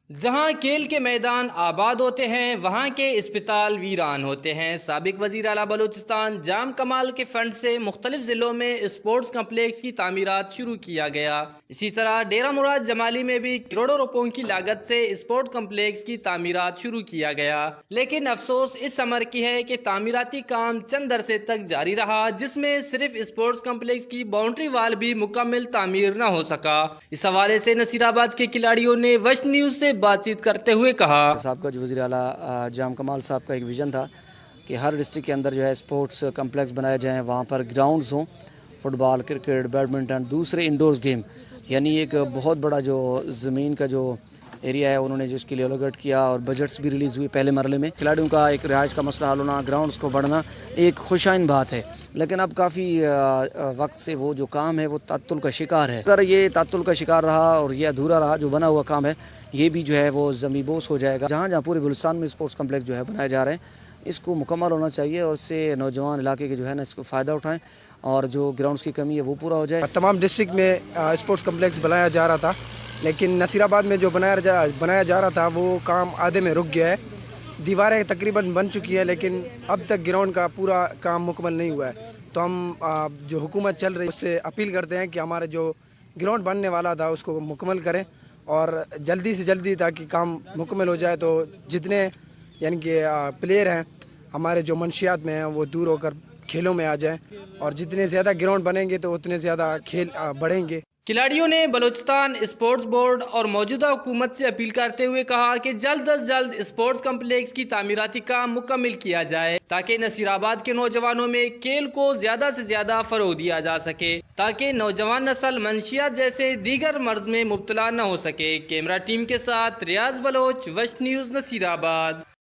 جہاں کھیل کے میدان آباد ہوتے ہیں وہاں کے اسپتال ویران ہوتے ہیں۔ سابق وزیر اعلیٰ بلوچستان جام کمال کے فنڈ سے مختلف ضلعوں میں اسپورٹس کمپلیکس کی تعمیرات شروع کیا گیا۔ اسی طرح ڈیرہ مراد جمالی میں بھی کروڑوں روپوں کی لاگت سے اسپورٹ کمپلیکس کی تعمیرات شروع کیا گیا، لیکن افسوس اس امر کی ہے کہ تعمیراتی کام چند عرصے تک جاری رہا، جس میں صرف اسپورٹس کمپلیکس کی باؤنڈری وال بھی مکمل تعمیر نہ ہو سکا۔ اس حوالے سے نصیر آباد کے کھلاڑیوں نے وش نیوز سے بات چیت کرتے ہوئے کہا۔ صاحب کا جو وزیر اعلیٰ جام کمال صاحب کا ایک ویژن تھا کہ ہر ڈسٹرکٹ کے اندر جو ہے اسپورٹس کمپلیکس بنائے جائیں، وہاں پر گراؤنڈز ہوں، فٹ بال، کرکٹ، بیڈمنٹن، دوسرے انڈورز گیم، یعنی ایک بہت بڑا جو زمین کا جو ایریا ہے انہوں نے جس کے لیے الوکیٹ کیا، اور بجٹس بھی ریلیز ہوئے پہلے مرحلے میں۔ کھلاڑیوں کا ایک رہائش کا مسئلہ حل ہونا، گراؤنڈز کو بڑھنا ایک خوشائن بات ہے، لیکن اب کافی وقت سے وہ جو کام ہے وہ تعطل کا شکار ہے۔ اگر یہ تعطل کا شکار رہا اور یہ ادھورا رہا جو بنا ہوا کام ہے، یہ بھی جو ہے وہ زمین بوس ہو جائے گا۔ جہاں جہاں پورے بلوچستان میں اسپورٹس کمپلیکس جو ہے بنائے جا رہے ہیں، اس کو مکمل ہونا چاہیے اور اس سے نوجوان علاقے کے جو ہے نا اس کو فائدہ اٹھائیں، اور جو گراؤنڈز کی کمی ہے وہ پورا ہو جائے۔ تمام ڈسٹرکٹ میں اسپورٹس کمپلیکس بنایا جا رہا تھا، لیکن نصیر آباد میں جو بنایا جا رہا تھا وہ کام آدھے میں رک گیا ہے۔ دیواریں تقریباً بن چکی ہیں، لیکن اب تک گراؤنڈ کا پورا کام مکمل نہیں ہوا ہے۔ تو ہم جو حکومت چل رہی ہے اس سے اپیل کرتے ہیں کہ ہمارے جو گراؤنڈ بننے والا تھا اس کو مکمل کریں، اور جلدی سے جلدی، تاکہ کام مکمل ہو جائے، تو جتنے یعنی کہ پلیئر ہیں ہمارے جو منشیات میں ہیں وہ دور ہو کر کھیلوں میں آ جائیں، اور جتنے زیادہ گراؤنڈ بنیں گے تو اتنے زیادہ کھیل بڑھیں گے۔ کھلاڑیوں نے بلوچستان اسپورٹس بورڈ اور موجودہ حکومت سے اپیل کرتے ہوئے کہا کہ جلد از جلد اسپورٹس کمپلیکس کی تعمیراتی کام مکمل کیا جائے، تاکہ نصیر آباد کے نوجوانوں میں کھیل کو زیادہ سے زیادہ فروغ دیا جا سکے، تاکہ نوجوان نسل منشیات جیسے دیگر مرض میں مبتلا نہ ہو سکے۔ کیمرہ ٹیم کے ساتھ ریاض بلوچ، وش نیوز، نصیر آباد۔